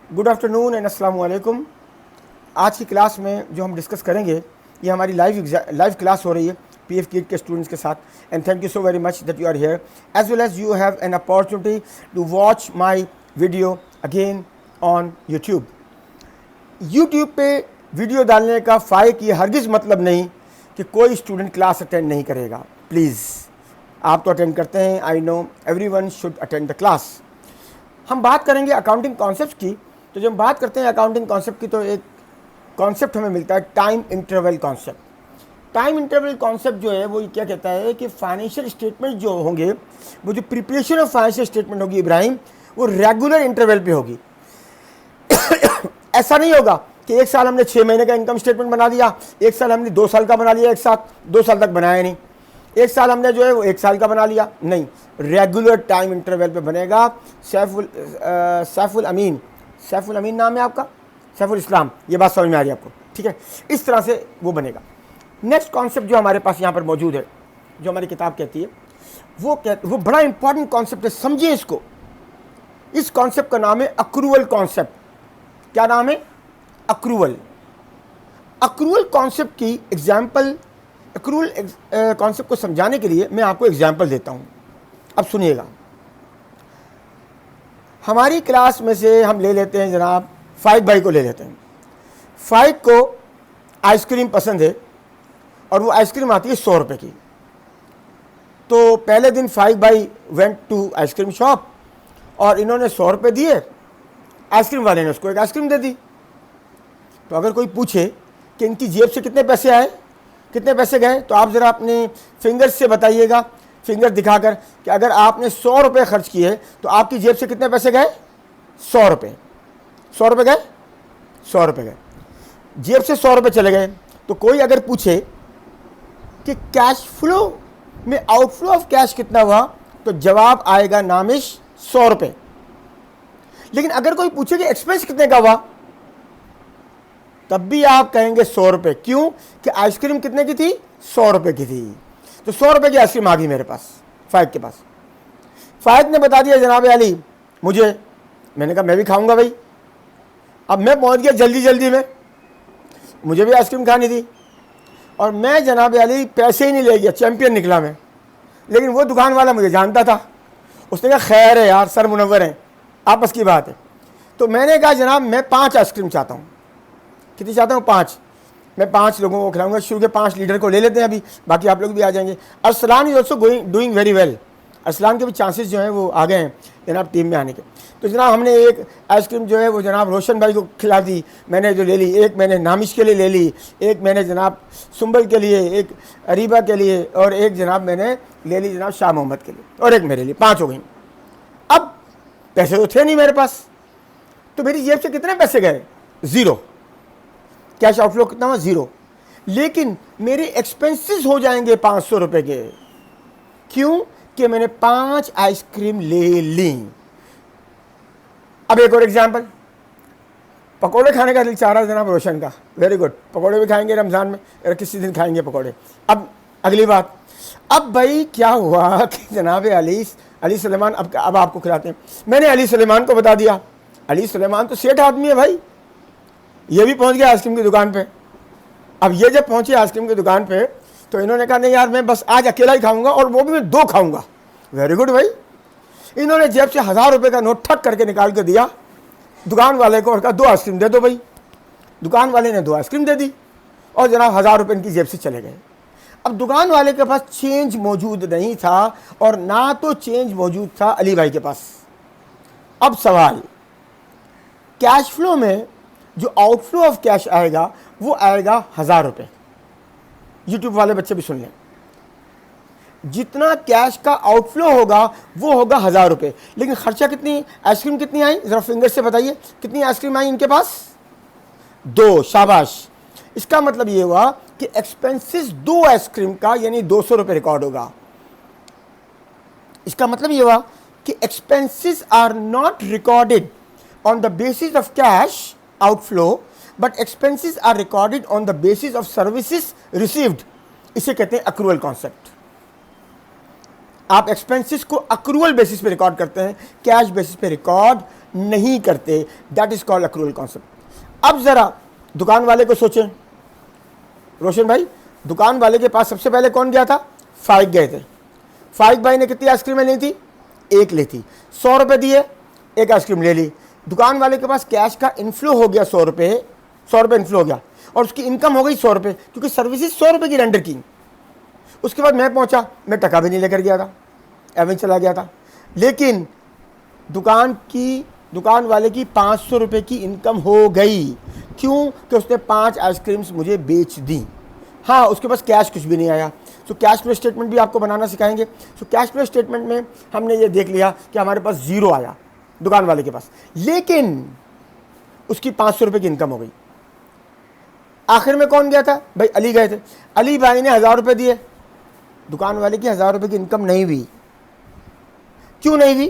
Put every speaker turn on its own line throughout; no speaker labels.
Good afternoon and अस्सलाम वालेकुम। आज की क्लास में जो हम डिस्कस करेंगे ये हमारी लाइव क्लास हो रही है पीएफ किट के स्टूडेंट्स के साथ। And thank you so very much that you are here as well as you have an opportunity to watch my video again on YouTube. YouTube पे वीडियो डालने का फ़ायदा ये हरगिज़ मतलब नहीं कि कोई स्टूडेंट क्लास अटेंड नहीं करेगा। प्लीज़, आप तो अटेंड करते हैं, I know everyone should attend the class. हम बात करेंगे अकाउंटिंग कॉन्सेप्ट की। तो जब हम बात करते हैं अकाउंटिंग कॉन्सेप्ट की तो एक कॉन्सेप्ट हमें मिलता है time interval concept. Time interval concept जो है वो क्या कहता है कि फाइनेंशियल स्टेटमेंट जो होंगे, वो जो प्रिपरेशन ऑफ फाइनेंशियल स्टेटमेंट होगी इब्राहिम, वो रेगुलर इंटरवल पे होगी। ऐसा नहीं होगा कि एक साल हमने 6 महीने का इनकम स्टेटमेंट बना दिया, एक साल हमने 2 साल का बना लिया, एक साथ 2 साल तक बनाया नहीं, एक साल हमने जो है वो 1 साल का बना लिया। नहीं, रेगुलर टाइम इंटरवल पे बनेगा। सैफुल अमीन नाम है आपका, सैफुल इस्लाम, ये बात समझ में आ रही है आपको? ठीक है, इस तरह से वो बनेगा। नेक्स्ट कॉन्सेप्ट जो हमारे पास यहाँ पर मौजूद है, जो हमारी किताब कहती है, वो बड़ा इंपॉर्टेंट कॉन्सेप्ट है, समझिए इसको। इस कॉन्सेप्ट का नाम है अक्रूवल कॉन्सेप्ट। क्या नाम है? अक्रूवल। अक्रूवल कॉन्सेप्ट की एग्जाम्पल, अक्रूवल कॉन्सेप्ट को समझाने के लिए मैं आपको एग्जाम्पल देता हूँ। अब सुनिएगा, हमारी क्लास में से हम ले लेते हैं जनाब फाइक भाई को ले लेते हैं। फाइक को आइसक्रीम पसंद है और वो आइसक्रीम आती है 100 रुपये की। तो पहले दिन फाइक भाई वेंट टू आइसक्रीम शॉप और इन्होंने 100 रुपये दिए, आइसक्रीम वाले ने उसको एक आइसक्रीम दे दी। तो अगर कोई पूछे कि इनकी जेब से कितने पैसे आए, कितने पैसे गए, तो आप ज़रा अपने फिंगर्स से बताइएगा, फिंगर दिखाकर, कि अगर आपने 100 रुपये खर्च किए तो आपकी जेब से कितने पैसे गए? 100 रुपये। 100 रुपये गए, 100 रुपये गए, जेब से 100 रुपये चले गए। तो कोई अगर पूछे कि कैश फ्लो में आउटफ्लो ऑफ कैश कितना हुआ, तो जवाब आएगा नामिश 100 रुपये। लेकिन अगर कोई पूछे कि एक्सपेंस कितने का हुआ, तब भी आप कहेंगे 100 रुपये। क्यों? कि आइसक्रीम कितने की थी? 100 रुपये की थी। तो 100 रुपये की आइसक्रीम आ गई मेरे पास, फायद के पास। फायद ने बता दिया जनाब अली मुझे, मैंने कहा मैं भी खाऊंगा भाई। अब मैं पहुंच गया जल्दी जल्दी में, मुझे भी आइसक्रीम खानी थी और मैं जनाब अली पैसे ही नहीं ले गया, चैंपियन निकला मैं। लेकिन वो दुकान वाला मुझे जानता था, उसने कहा खैर है यार, सर मुनव्वर हैं, आपस की बात है। तो मैंने कहा जनाब मैं 5 आइसक्रीम चाहता हूँ। कितनी चाहता हूँ? 5। मैं 5 लोगों को खिलाऊंगा। शुरू के 5 लीडर को ले लेते हैं, अभी बाकी आप लोग भी आ जाएंगे। Arsalan is also doing very well. Arsalan के भी चांसेस जो हैं वो आ गए हैं जनाब टीम में आने के। तो जनाब हमने एक आइसक्रीम जो है वो जनाब रोशन भाई को खिला दी, मैंने जो ले ली। एक मैंने नामिश के लिए ले ली, एक मैंने जनाब सुंबल के लिए, एक अरीबा के लिए, और एक जनाब मैंने ले ली जनाब शाह मोहम्मद के लिए, और एक मेरे लिए। 5 हो गई। अब पैसे तो थे नहीं मेरे पास, तो मेरी जेब से कितने पैसे गए? 0। कैश आउटफ्लो कितना हुआ? 0। लेकिन मेरे एक्सपेंसेस हो जाएंगे 500 रुपये के। क्यों? कि मैंने 5 आइसक्रीम ले ली। अब एक और एग्जांपल, पकोड़े खाने का दिल चाह रहा है जनाब रोशन का। वेरी गुड, पकोड़े भी खाएंगे रमज़ान में, या किसी दिन खाएंगे पकोड़े। अब अगली बात, अब भाई क्या हुआ कि जनाब अली सलेमान, अब आपको खिलाते हैं। मैंने अली सलेमान को बता दिया, अली सलेमान तो सेठ आदमी है भाई, ये भी पहुंच गया आइसक्रीम की दुकान पे। अब ये जब पहुंचे आइसक्रीम की दुकान पे, तो इन्होंने कहा नहीं यार मैं बस आज अकेला ही खाऊंगा, और वो भी मैं 2 खाऊंगा। वेरी गुड भाई। इन्होंने जेब से 1000 रुपये का नोट ठक करके निकाल के दिया दुकान वाले को और कहा 2 आइसक्रीम दे दो भाई। दुकान वाले ने 2 आइसक्रीम दे दी और जनाब 1000 रुपये इनकी जेब से चले गए। अब दुकान वाले के पास चेंज मौजूद नहीं था, और ना तो चेंज मौजूद था अली भाई के पास। अब सवाल, कैश फ्लो में जो आउटफ्लो ऑफ कैश आएगा वो आएगा 1000 रुपये। यूट्यूब वाले बच्चे भी सुन लें, जितना कैश का आउटफ्लो होगा वो होगा 1000 रुपये। लेकिन खर्चा कितनी, आइसक्रीम कितनी आई, ज़रा फिंगर से बताइए कितनी आइसक्रीम आई इनके पास? 2। शाबाश। इसका मतलब ये हुआ कि एक्सपेंसेस 2 आइसक्रीम का यानी 200 रुपये रिकॉर्ड होगा। इसका मतलब ये हुआ कि expenses are not recorded on the basis of cash outflow, but expenses are recorded on the basis of services received. इसे कहते हैं accrual concept। आप एक्सपेंसेस को अक्रूवल बेसिस पे रिकॉर्ड करते हैं, कैश बेसिस पे रिकॉर्ड नहीं करते। That is called accrual concept. अब जरा दुकान वाले को सोचें, रोशन भाई, दुकान वाले के पास सबसे पहले कौन गया था? फाइक गए थे। फाइक भाई ने कितनी आइसक्रीमें ली थी? एक ली थी। 100 रुपये दिए, एक आइसक्रीम ले ली। दुकान वाले के पास कैश का इनफ्लो हो गया 100 रुपये, 100 रुपये इनफ्लो हो गया और उसकी इनकम हो गई 100 रुपये, क्योंकि सर्विसेज 100 रुपये की रेंडर की। उसके बाद मैं पहुंचा, मैं टका भी नहीं लेकर गया था, एवं चला गया था। लेकिन दुकान वाले की 500 रुपये की इनकम हो गई। क्यों? कि उसने 5 आइसक्रीम्स मुझे बेच दी। हाँ, उसके पास कैश कुछ भी नहीं आया। तो कैश फ्लो स्टेटमेंट भी आपको बनाना सिखाएंगे। तो कैश फ्लो स्टेटमेंट में हमने ये देख लिया कि हमारे पास 0 आया दुकान वाले के पास, लेकिन उसकी 500 रुपये की इनकम हो गई। आखिर में कौन गया था? भाई अली गए थे। अली भाई ने 1000 रुपये दिए, दुकान वाले की 1000 रुपये की इनकम नहीं हुई। क्यों नहीं हुई?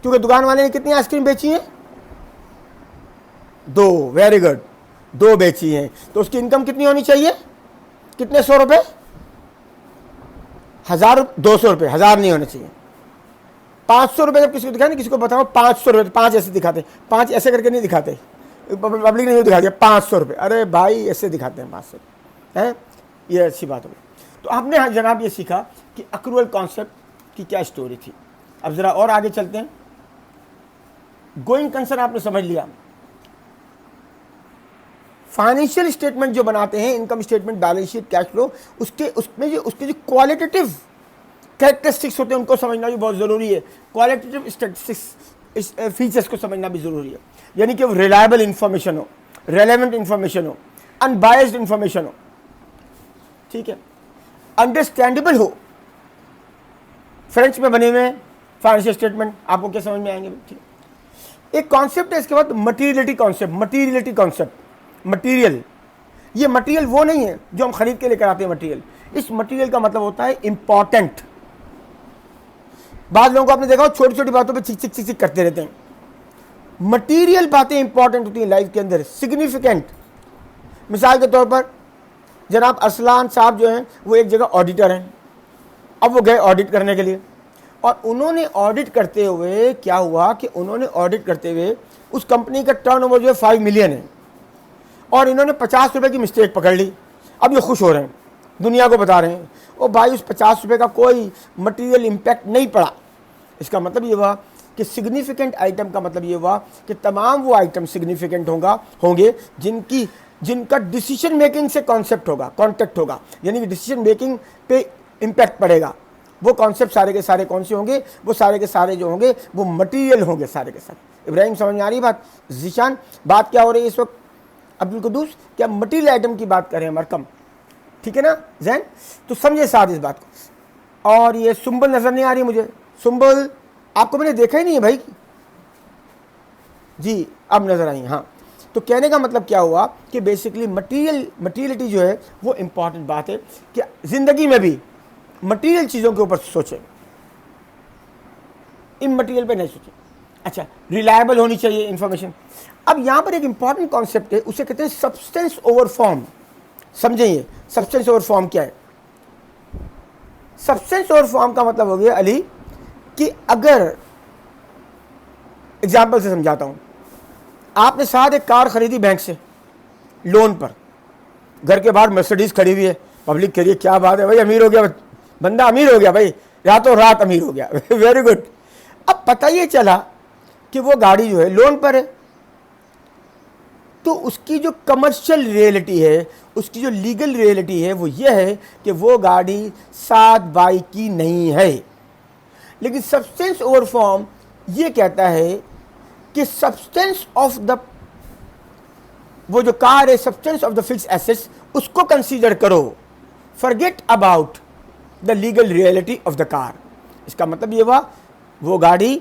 क्योंकि दुकान वाले ने कितनी आइसक्रीम बेची है? 2। वेरी गुड, 2 बेची हैं। तो उसकी इनकम कितनी होनी चाहिए? कितने 100 रुपये? 200 रुपये, 1000 नहीं होने चाहिए। 500 रुपये जब किसी को दिखाए ना, किसी को बताओ 500 रुपये, 5 ऐसे दिखाते, 5 ऐसे करके नहीं दिखाते, पब्लिक ने दिखा दिया 500 रुपये। अरे भाई ऐसे दिखाते हैं 500 हैं, ये अच्छी बात होगी। तो आपने जनाब ये सीखा कि अक्रूवल कॉन्सेप्ट की क्या स्टोरी थी। अब ज़रा और आगे चलते हैं। गोइंग कंसर्न आपने समझ लिया। फाइनेंशियल स्टेटमेंट जो बनाते हैं, income statement, balance sheet, cash flow, उसके जो क्वालिटेटिव कैरेक्टरिस्टिक्स होते हैं उनको समझना भी बहुत ज़रूरी है। क्वालिटेटिव स्टैटिस्टिक्स फीचर्स को समझना भी ज़रूरी है। यानी कि वो रिलायबल इंफॉर्मेशन हो, रेलेवेंट इंफॉर्मेशन हो, अनबायस्ड इंफॉर्मेशन हो, ठीक है, अंडरस्टैंडेबल हो। फ्रेंच में बने हुए फाइनेंशियल स्टेटमेंट आपको क्या समझ में आएंगे? ठीक है। एक कॉन्सेप्ट है इसके बाद materiality concept. Materiality concept, material, ये मटीरियल वो नहीं है जो हम खरीद के लेकर आते हैं मटीरियल। इस मटीरियल का मतलब होता है इंपॉर्टेंट। बाद लोगों को आपने देखा हो छोटी छोटी बातों पे चिक चिक चिक चिक करते रहते हैं। मटीरियल बातें इंपॉर्टेंट होती हैं लाइफ के अंदर, सिग्निफिकेंट। मिसाल के तौर पर जनाब अरसलान साहब जो हैं वो एक जगह ऑडिटर हैं। अब वो गए ऑडिट करने के लिए और उन्होंने ऑडिट करते हुए क्या हुआ कि उन्होंने ऑडिट करते हुए उस कंपनी का टर्नओवर जो है 5 मिलियन है और इन्होंने 50 रुपये की मिस्टेक पकड़ ली। अब ये खुश हो रहे हैं, दुनिया को बता रहे हैं ओ भाई उस 50 रुपये का कोई मटीरियल इम्पैक्ट नहीं पड़ा। इसका मतलब ये हुआ कि सिग्निफिकेंट आइटम का मतलब ये हुआ कि तमाम वो आइटम सिग्निफिकेंट होंगे जिनका डिसीजन मेकिंग से कॉन्सेप्ट होगा, कॉन्टेक्ट होगा, यानी कि डिसीजन मेकिंग पे इम्पैक्ट पड़ेगा। वो कॉन्सेप्ट सारे के सारे कौन से होंगे? वो सारे के सारे जो होंगे वो मटीरियल होंगे सारे के सारे। इब्राहिम समझ में आ रही बात? जीशान, बात क्या हो रही है इस वक्त? अब्दुल कुद्दूस, क्या मटीरियल आइटम की बात करें मरकम? ठीक है ना जैन? तो समझे साथ इस बात को। और ये सुंबल नज़र नहीं आ रही मुझे। सुंबल आपको मैंने देखा ही नहीं है भाई जी, अब नज़र आई। हाँ, तो कहने का मतलब क्या हुआ कि बेसिकली मटीरियलिटी जो है वो इंपॉर्टेंट बात है कि ज़िंदगी में भी मटीरियल चीज़ों के ऊपर सोचें, इन मटीरियल पे नहीं सोचें। अच्छा, रिलायबल होनी चाहिए इंफॉर्मेशन। अब यहाँ पर एक इंपॉर्टेंट कॉन्सेप्ट है, उसे कहते हैं सब्सटेंस ओवर फॉर्म। समझिए सब्सटेंस ओवर फॉर्म क्या है? सब्सटेंस ओवर फॉर्म का मतलब हो गया अली कि अगर एग्जाम्पल से समझाता हूँ, आपने साथ एक कार खरीदी बैंक से लोन पर, घर के बाहर मर्सिडीज खड़ी हुई है, पब्लिक कह रही है क्या बात है भाई, अमीर हो गया बंदा, अमीर हो गया भाई, रातों रात अमीर हो गया वेरी गुड। अब पता ये चला कि वो गाड़ी जो है लोन पर है, तो उसकी जो कमर्शियल रियलिटी है, उसकी जो लीगल रियलिटी है वो ये है कि वो गाड़ी 7 बाई की नहीं है। लेकिन सब्सटेंस ओवर फॉर्म ये कहता है कि सब्सटेंस ऑफ द, वो जो कार है, substance of the fixed assets, उसको कंसीडर करो, forget about the legal reality of the car. इसका मतलब ये हुआ वो गाड़ी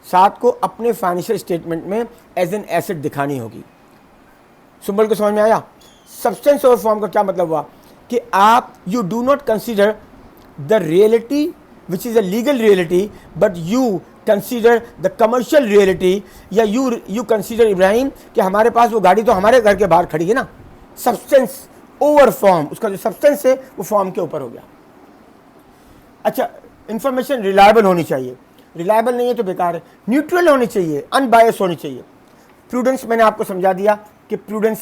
साथ को अपने फाइनेंशियल स्टेटमेंट में एज एन एसेट दिखानी होगी। सुंबल को समझ में आया? सब्सटेंस ओवर फॉर्म का क्या मतलब हुआ कि आप you do not consider the reality which is a legal reality, but you consider the commercial reality, या यू कंसीडर इब्राहिम कि हमारे पास वो गाड़ी तो हमारे घर के बाहर खड़ी है ना। सब्सटेंस ओवर फॉर्म, उसका जो सब्सटेंस है वो फॉर्म के ऊपर हो गया। अच्छा, इंफॉर्मेशन रिलायबल होनी चाहिए, रिलायबल नहीं है तो बेकार है, न्यूट्रल होनी चाहिए, अनबायस होनी चाहिए। प्रूडेंस मैंने आपको समझा दिया कि प्रूडेंस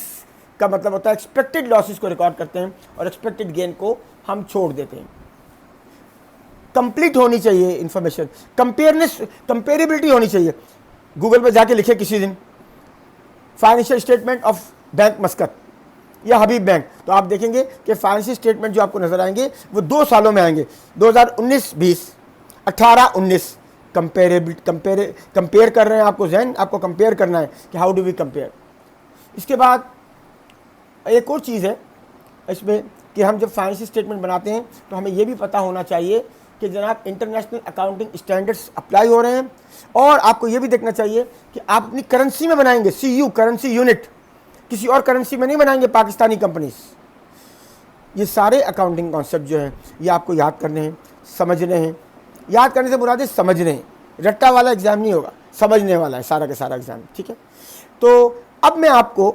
का मतलब होता है एक्सपेक्टेड लॉसेस को रिकॉर्ड करते हैं और एक्सपेक्टेड गेन को हम छोड़ देते हैं। कंप्लीट होनी चाहिए इंफॉर्मेशन, कंपेरेबिलिटी होनी चाहिए। गूगल पर जाके लिखे किसी दिन फाइनेंशियल स्टेटमेंट ऑफ बैंक मस्कत या हबीब बैंक, तो आप देखेंगे कि फाइनेंशियल स्टेटमेंट जो आपको नजर आएंगे वो 2 सालों में आएंगे, 2019-20, 18-19। कंपेयर कर रहे हैं आपको, जहन आपको कंपेयर करना है कि हाउ डू वी कंपेयर। इसके बाद एक और चीज़ है इसमें कि हम जब फाइनेंशियल स्टेटमेंट बनाते हैं तो हमें यह भी पता होना चाहिए कि जनाब इंटरनेशनल अकाउंटिंग स्टैंडर्ड्स अप्लाई हो रहे हैं, और आपको यह भी देखना चाहिए कि आप अपनी करेंसी में बनाएंगे, CU करेंसी यूनिट, किसी और करेंसी में नहीं बनाएंगे पाकिस्तानी कंपनीज। ये सारे अकाउंटिंग कॉन्सेप्ट जो हैं ये आपको याद करने हैं, समझने हैं। याद करने से मुराद है समझने हैं, रट्टा वाला एग्जाम नहीं होगा, समझने वाला है सारा का सारा एग्जाम, ठीक है। तो अब मैं आपको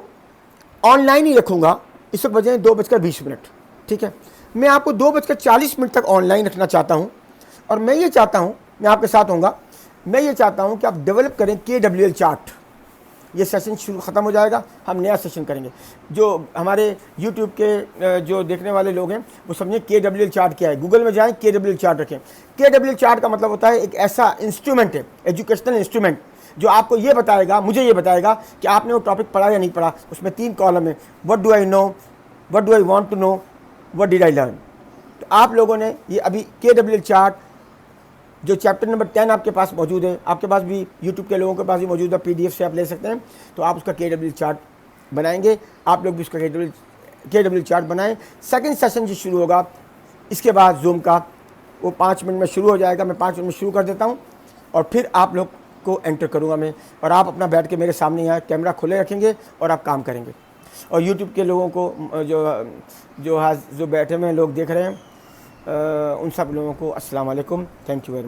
ऑनलाइन ही रखूँगा, इस वक्त बजे 2:20, ठीक है। मैं आपको 2:40 तक ऑनलाइन रखना चाहता हूँ, और मैं ये चाहता हूँ, मैं आपके साथ होऊंगा, मैं ये चाहता हूँ कि आप डेवलप करें KWL चार्ट। ये सेशन शुरू ख़त्म हो जाएगा, हम नया सेशन करेंगे। जो हमारे YouTube के जो देखने वाले लोग हैं वो समझें KWL चार्ट क्या है, गूगल में जाएं KWL चार्ट रखें। KWL चार्ट का मतलब होता है एक ऐसा इंस्ट्रूमेंट है, एजुकेशनल इंस्ट्रूमेंट, जो आपको ये बताएगा, मुझे ये बताएगा कि आपने वो टॉपिक पढ़ा या नहीं पढ़ा। उसमें 3 कॉलम है, what do I know, what do I want to know, what did I learn. तो आप लोगों ने ये अभी KWL चार्ट जो चैप्टर नंबर 10 आपके पास मौजूद है, आपके पास भी YouTube के लोगों के पास भी मौजूद है, PDF से आप ले सकते हैं, तो आप उसका KWL चार्ट बनाएंगे। आप लोग भी उसका KWL चार्ट बनाएं। सेकंड सेशन जो शुरू होगा इसके बाद जूम का, वो 5 मिनट में शुरू हो जाएगा। मैं 5 मिनट में शुरू कर देता हूँ और फिर आप लोग को एंटर करूँगा मैं, और आप अपना बैठ के मेरे सामने यहाँ कैमरा खुले रखेंगे और आप काम करेंगे। और YouTube के लोगों को जो बैठे हुए लोग देख रहे हैं, उन सब लोगों को अस्सलाम वालेकुम, थैंक यू वेरी मच।